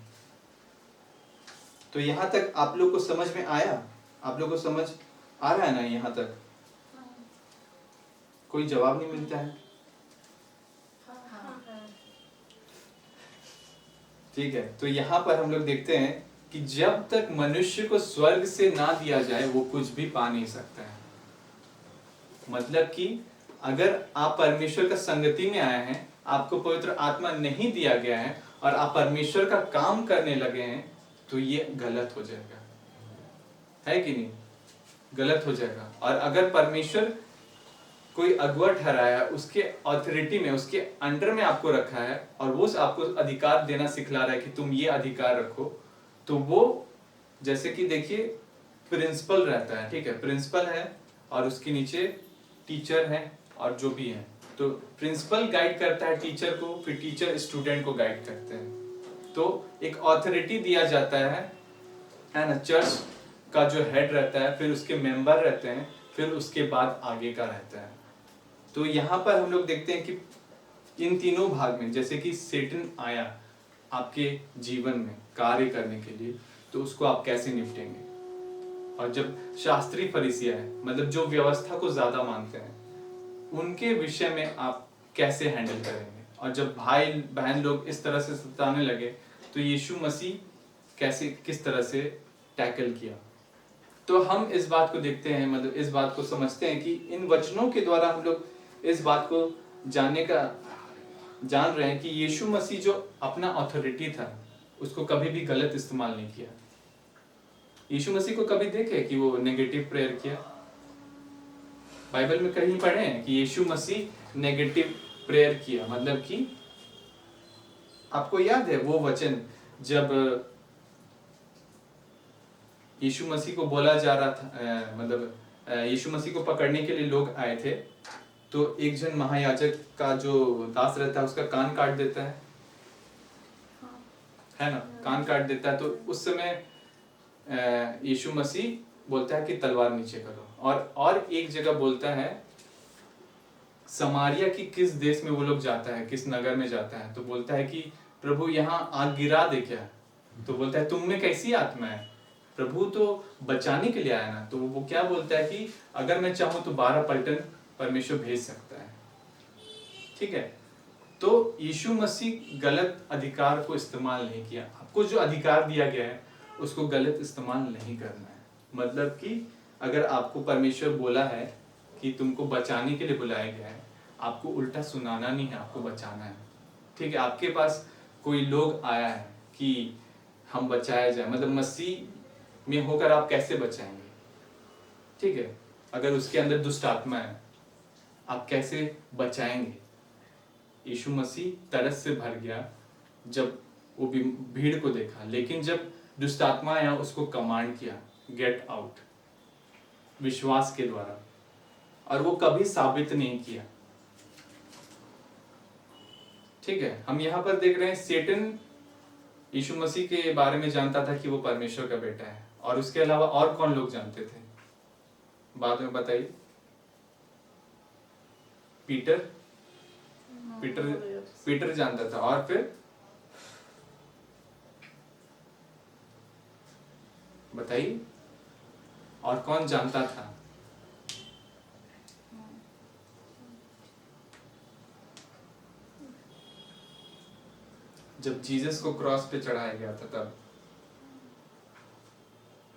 तो यहाँ तक आप लोग को समझ में आया? आप लोग को समझ आ रहा है ना यहाँ तक? कोई जवाब नहीं मिलता है? ठीक है। तो यहाँ पर हम लोग देखते हैं कि जब तक मनुष्य को स्वर्ग से ना दिया जाए वो कुछ भी पा नहीं सकता है। मतलब कि अगर आप परमेश्वर का संगति में आए हैं, आपको पवित्र आत्मा नहीं दिया गया है और आप परमेश्वर का काम करने लगे हैं, तो ये गलत हो जाएगा, है कि नहीं? गलत हो जाएगा। और अगर परमेश्वर कोई अगुआ ठहराया, उसके ऑथोरिटी में, उसके अंडर में आपको रखा है और वो आपको अधिकार देना सिखला रहा है कि तुम ये अधिकार रखो, तो वो जैसे कि देखिए प्रिंसिपल रहता है, ठीक है, प्रिंसिपल है और उसके नीचे टीचर है और जो भी है। तो प्रिंसिपल गाइड करता है टीचर को, फिर टीचर स्टूडेंट को गाइड करते हैं। तो एक ऑथोरिटी दिया जाता है ना, चर्च का जो हेड रहता है, फिर उसके मेंबर रहते हैं, फिर उसके बाद आगे का रहता है। तो यहाँ पर हम लोग देखते हैं कि इन तीनों भाग में, जैसे कि सेटन आया आपके जीवन में कार्य करने के लिए, तो उसको आप कैसे निपटेंगे। और जब शास्त्री फरीसी आए, मतलब जो व्यवस्था को ज्यादा मानते हैं, उनके विषय में आप कैसे हैंडल करेंगे। और जब भाई बहन लोग इस तरह से सताने लगे, तो यीशु मसीह कैसे किस तरह से टैकल किया। तो हम इस बात को देखते हैं, मतलब इस बात को समझते हैं कि इन वचनों के द्वारा हम लोग इस बात को जान रहे हैं कि यीशु मसीह जो अपना अथॉरिटी था उसको कभी भी गलत इस्तेमाल नहीं किया। यीशु मसीह को कभी देखे कि वो नेगेटिव प्रेयर किया? बाइबल में कहीं पढ़े हैं कि यीशु मसीह नेगेटिव प्रेयर किया? मतलब कि आपको याद है वो वचन जब यीशु मसीह को बोला जा रहा था, मतलब यीशु मसीह को पकड़ने के लिए लोग आए थे, तो एक जन महायाजक का जो दास रहता है उसका कान काट देता है ना, कान काट देता है। तो उस समय यीशु मसीह बोलता है कि तलवार नीचे करो। और एक जगह बोलता है, समारिया की किस देश में वो लोग जाता है, किस नगर में जाता है, तो बोलता है कि प्रभु यहाँ आग गिरा दे क्या? तो बोलता है तुम में कैसी आत्मा है, प्रभु तो बचाने के लिए आया ना। तो वो क्या बोलता है कि अगर मैं चाहूं तो 12 पलटन परमेश्वर भेज सकता है, ठीक है। तो यीशु मसीह गलत अधिकार को इस्तेमाल नहीं किया। आपको जो अधिकार दिया गया है उसको गलत इस्तेमाल नहीं करना है। मतलब कि अगर आपको परमेश्वर बोला है कि तुमको बचाने के लिए बुलाया गया है, आपको उल्टा सुनाना नहीं है, आपको बचाना है, ठीक है। आपके पास कोई लोग आया है कि हम बचाया जाए, मतलब मसीह में होकर आप कैसे बचाएंगे, ठीक है। अगर उसके अंदर दुष्ट आत्मा है, आप कैसे बचाएंगे। यीशु मसीह तरस से भर गया जब वो भीड़ को देखा, लेकिन जब दुष्ट आत्मा आया उसको कमांड किया, गेट आउट, विश्वास के द्वारा, और वो कभी साबित नहीं किया, ठीक है। हम यहाँ पर देख रहे हैं सेटन यीशु मसीह के बारे में जानता था कि वो परमेश्वर का बेटा है, और उसके अलावा और कौन लोग जानते थे, बाद में बताइए। पीटर जानता था, और फिर बताइए और कौन जानता था? जब जीसस को क्रॉस पे चढ़ाया गया था तब,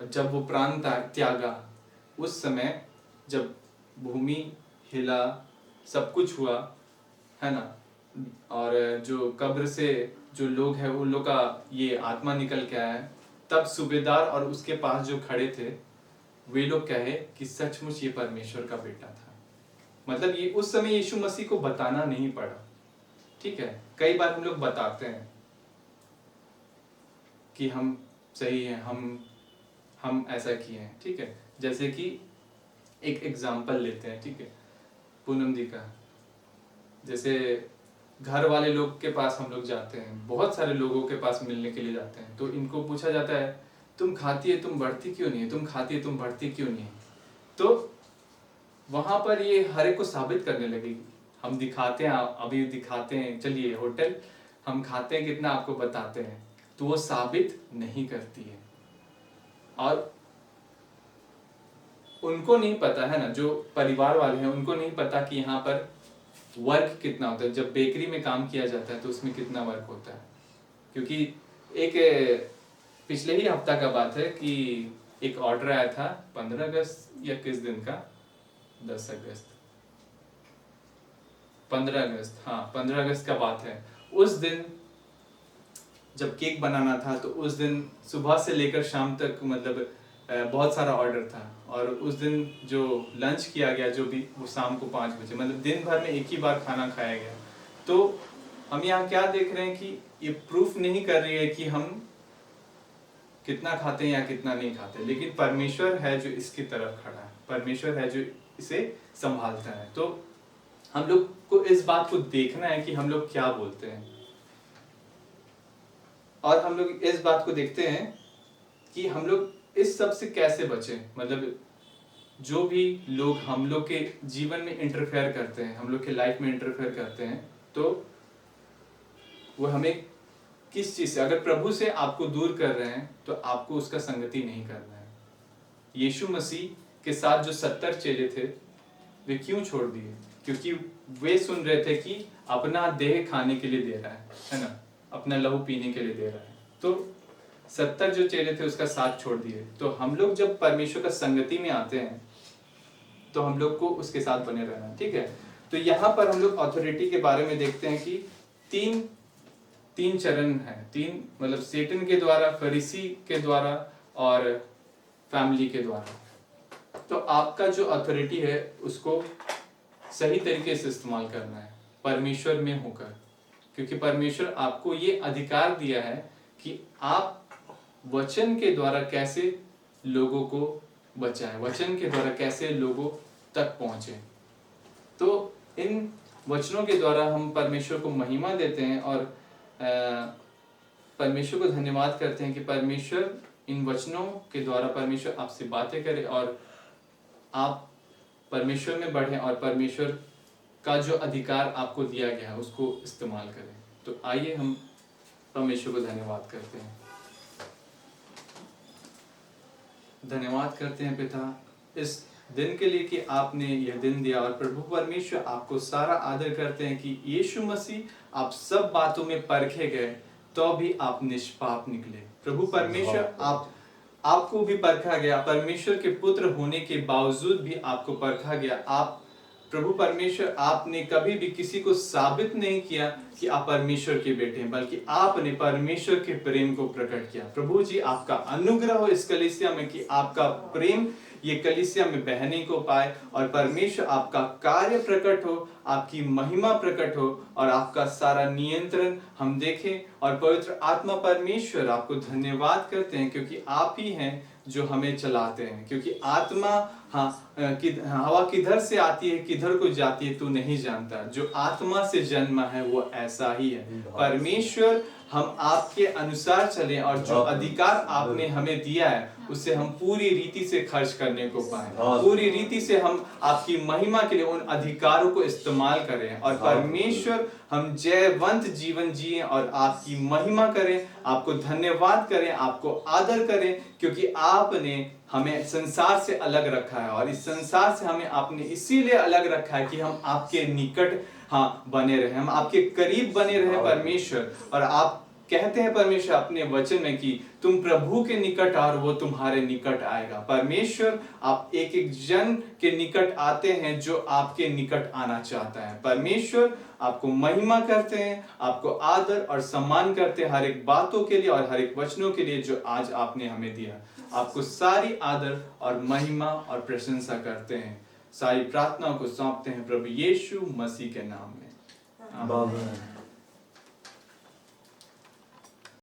जब वो प्राण त्यागा, उस समय जब भूमि हिला, सब कुछ हुआ है ना, और जो कब्र से जो लोग हैं उन लोग का ये आत्मा निकल के आया, तब सूबेदार और उसके पास जो खड़े थे वे लोग कहे कि सचमुच ये परमेश्वर का बेटा था। मतलब ये उस समय यीशु मसीह को बताना नहीं पड़ा, ठीक है। कई बार हम लोग बताते हैं कि हम सही हैं, हम ऐसा किए हैं, ठीक है। जैसे कि एक एग्जाम्पल लेते हैं, ठीक है, पूनम दी का। जैसे घर वाले लोग के पास हम लोग जाते हैं, बहुत सारे लोगों के पास मिलने के लिए जाते हैं, तो इनको पूछा जाता है तुम खाती है तुम बढ़ती क्यों नहीं है, तुम खाती है तुम बढ़ती क्यों नहीं है। तो वहां पर ये हर एक को साबित करने लगेगी, हम दिखाते हैं, अभी दिखाते हैं, चलिए होटल हम खाते हैं कितना आपको बताते हैं, तो वो साबित नहीं करती है। और उनको नहीं पता है ना, जो परिवार वाले हैं उनको नहीं पता कि यहाँ पर वर्क कितना होता है। जब बेकरी में काम किया जाता है तो उसमें कितना वर्क होता है, क्योंकि एक पिछले ही हफ्ता का बात है कि एक ऑर्डर आया था 15 अगस्त या किस दिन का, 10 अगस्त, 15 अगस्त, हाँ 15 अगस्त का बात है। उस दिन जब केक बनाना था तो उस दिन सुबह से लेकर शाम तक मतलब बहुत सारा ऑर्डर था, और उस दिन जो लंच किया गया जो भी, वो शाम को 5 बजे, मतलब दिन भर में एक ही बार खाना खाया गया। तो हम यहाँ क्या देख रहे हैं कि ये प्रूफ नहीं कर रही है कि हम कितना खाते हैं या कितना नहीं खाते, लेकिन परमेश्वर है जो इसकी तरफ खड़ा है, परमेश्वर है जो इसे संभालता है। तो हम लोग को इस बात को देखना है कि हम लोग क्या बोलते हैं, और हम लोग इस बात को देखते हैं कि हम लोग इस सब से कैसे बचें। मतलब जो भी लोग हम लोग के जीवन में इंटरफेयर करते हैं, हम लोग के लाइफ में इंटरफेयर करते हैं, तो वो हमें किस चीज से, अगर प्रभु से आपको दूर कर रहे हैं तो आपको उसका संगति नहीं करना है। यीशु मसीह के साथ जो 70 चेले थे वे क्यों छोड़ दिए? क्योंकि वे सुन रहे थे कि अपना देह खाने के लिए दे रहा है ना, अपना लहू पीने के लिए दे रहा है, तो 70 जो चेले थे उसका साथ छोड़ दिए। तो हम लोग जब परमेश्वर का संगति में आते हैं तो हम लोग को उसके साथ बने रहना है, ठीक है। तो यहाँ पर हम लोग अथॉरिटी के बारे में देखते हैं कि तीन चरण हैं, तीन मतलब सेटन के द्वारा, फरीसी के द्वारा और फैमिली के द्वारा। तो आपका जो अथॉरिटी है उसको सही तरीके से इस्तेमाल करना है परमेश्वर में होकर, क्योंकि परमेश्वर आपको ये अधिकार दिया है कि आप वचन के द्वारा कैसे लोगों को बचाएं, वचन के द्वारा कैसे लोगों तक पहुंचे। तो इन वचनों के द्वारा हम परमेश्वर को महिमा देते हैं और परमेश्वर को धन्यवाद करते हैं कि परमेश्वर इन वचनों के द्वारा परमेश्वर आपसे बातें करे और आप परमेश्वर में बढ़े और परमेश्वर का जो अधिकार आपको दिया गया है उसको इस्तेमाल करें। तो आइए हम परमेश्वर को धन्यवाद करते हैं। धन्यवाद करते हैं पिता इस दिन के लिए कि आपने यह दिन दिया, और प्रभु परमेश्वर आपको सारा आदर करते हैं कि यीशु मसीह आप सब बातों में परखे गए तो भी आप निष्पाप निकले। प्रभु परमेश्वर आपको भी परखा गया, परमेश्वर के पुत्र होने के बावजूद भी आपको परखा गया। आप प्रभु परमेश्वर आपने कभी भी किसी को साबित नहीं किया कि आप परमेश्वर के बेटे हैं, बल्कि आपने परमेश्वर के प्रेम को प्रकट किया। प्रभु जी आपका अनुग्रह हो इस कलीसिया में कि आपका प्रेम ये कलीसिया में बहने को पाए, और परमेश्वर आपका कार्य प्रकट हो, आपकी महिमा प्रकट हो, और आपका सारा नियंत्रण हम देखें। और पवित्र आत्मा परमेश्वर आपको धन्यवाद करते हैं क्योंकि आप ही हैं जो हमें चलाते हैं, क्योंकि आत्मा हवा किधर से आती है किधर को जाती है तू नहीं जानता, जो आत्मा से जन्मा है वो ऐसा ही है। परमेश्वर हम आपके अनुसार चलें और जो अधिकार आपने हमें दिया है उससे हम पूरी रीति से खर्च करने को पाएं, पूरी रीति से हम आपकी महिमा के लिए उन अधिकारों को इस्तेमाल करें, और परमेश्वर हम जयवंत जीवन जिएं और आपकी महिमा करें, आपको धन्यवाद करें, आपको आदर करें, क्योंकि आपने हमें संसार से अलग रखा है, और इस संसार से हमें आपने इसीलिए अलग रखा है कि हम आपके निकट बने रहे, हम आपके करीब बने रहे परमेश्वर। और आप कहते हैं परमेश्वर अपने वचन में कि तुम प्रभु के निकट आओ और वो तुम्हारे निकट आएगा। परमेश्वर आप एक एक जन के निकट आते हैं जो आपके निकट आना चाहता है। परमेश्वर आपको महिमा करते हैं, आपको आदर और सम्मान करते हैं हर एक बातों के लिए और हर एक वचनों के लिए जो आज आपने हमें दिया। आपको सारी आदर और महिमा और प्रशंसा करते हैं, सारी प्रार्थनाओं को सौंपते हैं प्रभु यीशु मसीह के नाम में, आमीन।